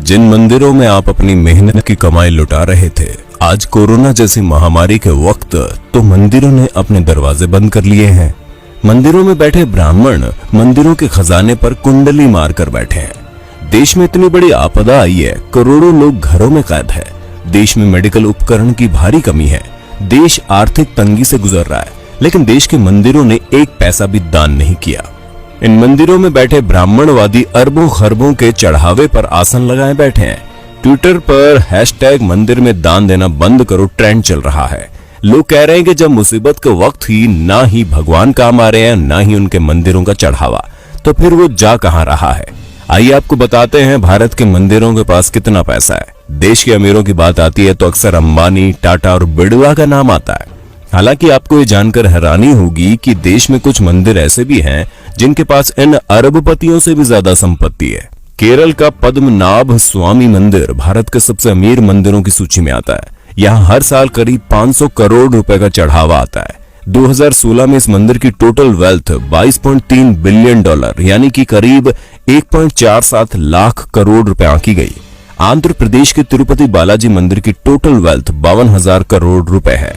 जिन मंदिरों में आप अपनी मेहनत की कमाई लुटा रहे थे, आज कोरोना जैसी महामारी के वक्त तो मंदिरों ने अपने दरवाजे बंद कर लिए हैं। मंदिरों में बैठे ब्राह्मण मंदिरों के खजाने पर कुंडली मारकर बैठे हैं। देश में इतनी बड़ी आपदा आई है, करोड़ों लोग घरों में कैद है। देश में मेडिकल उपकरण की भारी कमी है। देश आर्थिक तंगी से गुजर रहा है, लेकिन देश के मंदिरों ने एक पैसा भी दान नहीं किया। इन मंदिरों में बैठे ब्राह्मणवादी अरबों खरबों के चढ़ावे पर आसन लगाए बैठे हैं। ट्विटर पर हैशटैग मंदिर में दान देना बंद करो ट्रेंड चल रहा है। लोग कह रहे हैं कि जब मुसीबत के वक्त ही ना ही भगवान काम आ रहे हैं, ना ही उनके मंदिरों का चढ़ावा, तो फिर वो जा कहां रहा है। आइए आपको बताते हैं भारत के मंदिरों के पास कितना पैसा है। देश के अमीरों की बात आती है तो अक्सर अंबानी, टाटा और बिड़ला का नाम आता है। हालांकि आपको ये जानकर हैरानी होगी कि देश में कुछ मंदिर ऐसे भी हैं जिनके पास इन अरबपतियों से भी ज्यादा संपत्ति है। केरल का पद्मनाभ स्वामी मंदिर भारत के सबसे अमीर मंदिरों की सूची में आता है। यहाँ हर साल करीब 500 करोड़ रुपए का चढ़ावा आता है। 2016 में इस मंदिर की टोटल वेल्थ $22.3 बिलियन यानी कि करीब 1.47 लाख करोड़ रुपए आंकी गई। आंध्र प्रदेश के तिरुपति बालाजी मंदिर की टोटल वेल्थ 52,000 करोड़ रुपए है।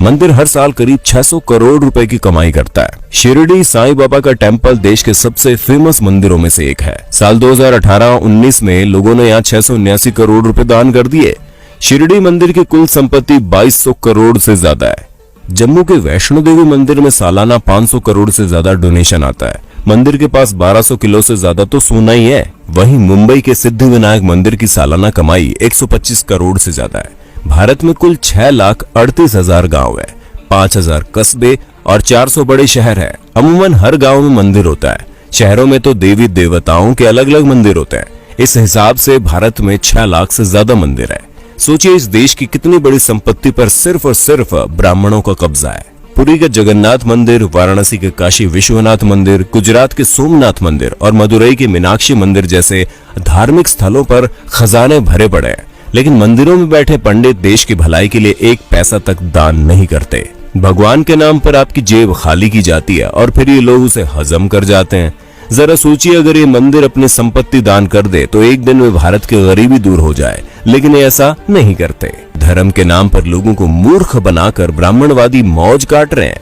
मंदिर हर साल करीब 600 करोड़ रुपए की कमाई करता है। शिरडी साईं बाबा का टेम्पल देश के सबसे फेमस मंदिरों में से एक है। साल 2018-19 में लोगों ने यहाँ 679 करोड़ रुपए दान कर दिए। शिरडी मंदिर की कुल संपत्ति 2200 करोड़ से ज्यादा है। जम्मू के वैष्णो देवी मंदिर में सालाना 500 करोड़ से ज्यादा डोनेशन आता है। मंदिर के पास 1200 किलो से ज्यादा तो सोना ही है। वहीं मुंबई के सिद्धिविनायक मंदिर की सालाना कमाई 125 करोड़ से ज्यादा है। भारत में कुल 6,38,000 गांव है, 5,000 कस्बे और 400 बड़े शहर है। अमूमन हर गांव में मंदिर होता है। शहरों में तो देवी देवताओं के अलग अलग मंदिर होते हैं। इस हिसाब से भारत में 6 लाख से ज्यादा मंदिर है। सोचिए इस देश की कितनी बड़ी संपत्ति पर सिर्फ और सिर्फ ब्राह्मणों का कब्जा है। पुरी के जगन्नाथ मंदिर, वाराणसी के काशी विश्वनाथ मंदिर, गुजरात के सोमनाथ मंदिर और मदुरई के मीनाक्षी मंदिर जैसे धार्मिक स्थलों पर खजाने भरे पड़े हैं, लेकिन मंदिरों में बैठे पंडित देश की भलाई के लिए एक पैसा तक दान नहीं करते। भगवान के नाम पर आपकी जेब खाली की जाती है और फिर ये लोग उसे हजम कर जाते हैं। जरा सोचिए अगर ये मंदिर अपनी संपत्ति दान कर दे तो एक दिन में भारत की गरीबी दूर हो जाए, लेकिन ये ऐसा नहीं करते। धर्म के नाम पर लोगों को मूर्ख बनाकर ब्राह्मणवादी मौज काट रहे हैं।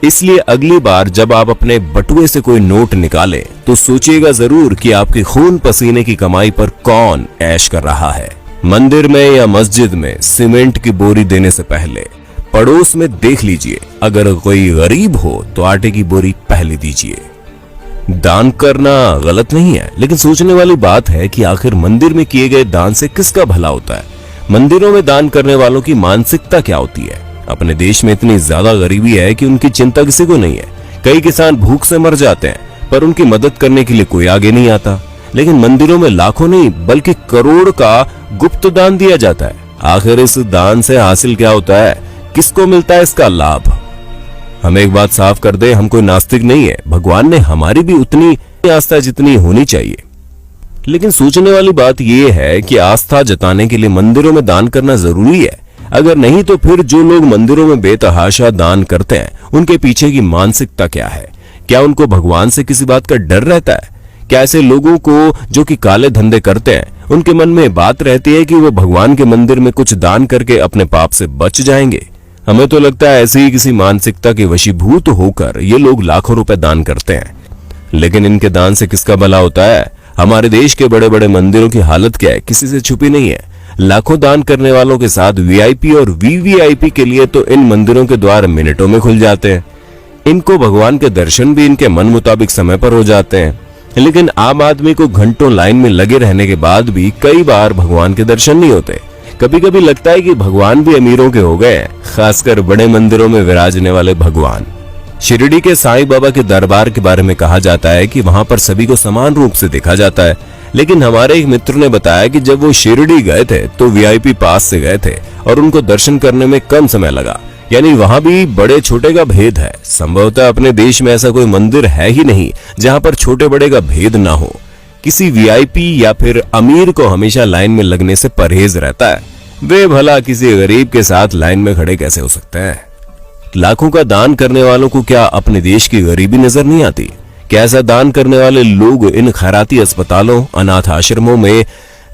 इसलिए अगली बार जब आप अपने बटुए से कोई नोट निकालें तो सोचिएगा जरूर कि आपके खून पसीने की कमाई पर कौन ऐश कर रहा है। मंदिर में या मस्जिद में सीमेंट की बोरी देने से पहले पड़ोस में देख लीजिए, अगर कोई गरीब हो तो आटे की बोरी पहले दीजिए। दान करना गलत नहीं है, लेकिन सोचने वाली बात है कि आखिर मंदिर में किए गए दान से किसका भला होता है। मंदिरों में दान करने वालों की मानसिकता क्या होती है। अपने देश में इतनी ज्यादा गरीबी है कि उनकी चिंता किसी को नहीं है। कई किसान भूख से मर जाते हैं, पर उनकी मदद करने के लिए कोई आगे नहीं आता। लेकिन मंदिरों में लाखों नहीं बल्कि करोड़ का गुप्त दान दिया जाता है। आखिर इस दान से हासिल क्या होता है, किसको मिलता है इसका लाभ। हम एक बात साफ कर दें, हम कोई नास्तिक नहीं है। भगवान ने हमारी भी उतनी आस्था जितनी होनी चाहिए। लेकिन सोचने वाली बात यह है कि आस्था जताने के लिए मंदिरों में दान करना जरूरी है। अगर नहीं तो फिर जो लोग मंदिरों में बेतहाशा दान करते हैं उनके पीछे की मानसिकता क्या है। क्या उनको भगवान से किसी बात का डर रहता है? क्या ऐसे लोगों को जो कि काले धंधे करते हैं उनके मन में बात रहती है कि वो भगवान के मंदिर में कुछ दान करके अपने पाप से बच जाएंगे? हमें तो लगता है ऐसी ही किसी मानसिकता के वशीभूत होकर ये लोग लाखों रुपए दान करते हैं। लेकिन इनके दान से किसका भला होता है? हमारे देश के बड़े बड़े मंदिरों की हालत क्या है, किसी से छुपी नहीं है। लाखों दान करने वालों के साथ वीआईपी और वीवीआईपी के लिए तो इन मंदिरों के द्वार मिनटों में खुल जाते हैं। इनको भगवान के दर्शन भी इनके मन मुताबिक समय पर हो जाते हैं। लेकिन आम आदमी को घंटों लाइन में लगे रहने के बाद भी कई बार भगवान के दर्शन नहीं होते। कभी कभी लगता है कि भगवान भी अमीरों के हो गए हैं, खासकर बड़े मंदिरों में विराजने वाले भगवान। शिरडी के साईं बाबा के दरबार के बारे में कहा जाता है कि वहां पर सभी को समान रूप से देखा जाता है। लेकिन हमारे एक मित्र ने बताया कि जब वो शिरडी गए थे तो वीआईपी पास से गए थे और उनको दर्शन करने में कम समय लगा। यानी वहां भी बड़े छोटे का भेद है। संभवतः अपने देश में ऐसा कोई मंदिर है ही नहीं जहां पर छोटे बड़े का भेद ना हो। किसी वीआईपी या फिर अमीर को हमेशा लाइन में लगने से परहेज रहता है। वे भला किसी गरीब के साथ लाइन में खड़े कैसे हो सकते हैं? लाखों का दान करने वालों को क्या अपने देश की गरीबी नजर नहीं आती? क्या ऐसा दान करने वाले लोग इन खैराती अस्पतालों, अनाथ आश्रमों में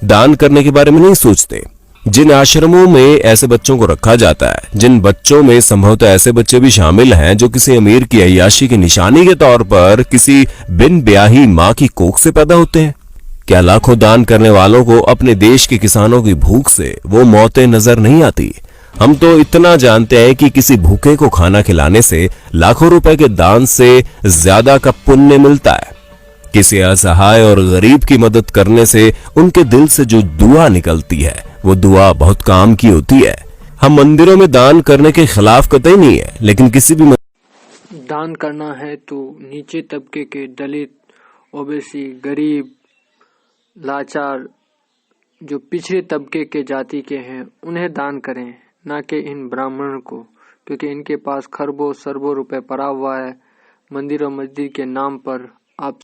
दान करने के बारे में नहीं सोचते। जिन आश्रमों में ऐसे बच्चों को रखा जाता है, जिन बच्चों में संभवतः ऐसे बच्चे भी शामिल हैं जो किसी अमीर की अय्याशी की निशानी के तौर पर किसी बिन ब्याही मां की कोख से पैदा होते हैं, क्या लाखों दान करने वालों को अपने देश के किसानों की भूख से वो मौतें नजर नहीं आती? हम तो इतना जानते हैं कि किसी भूखे को खाना खिलाने से लाखों रुपए के दान से ज्यादा का पुण्य मिलता है। किसी असहाय और गरीब की मदद करने से उनके दिल से जो दुआ निकलती है वो दुआ बहुत काम की होती है। हम मंदिरों में दान करने के खिलाफ कतई नहीं है, लेकिन किसी भी दान करना है तो नीचे तबके के दलित, ओबीसी, गरीब, लाचार, जो पिछड़े तबके के जाति के हैं उन्हें दान करें, ना कि इन ब्राह्मणों को, क्योंकि इनके पास खरबों सरबों रुपए पड़ा हुआ है। मंदिर और मस्जिद के नाम पर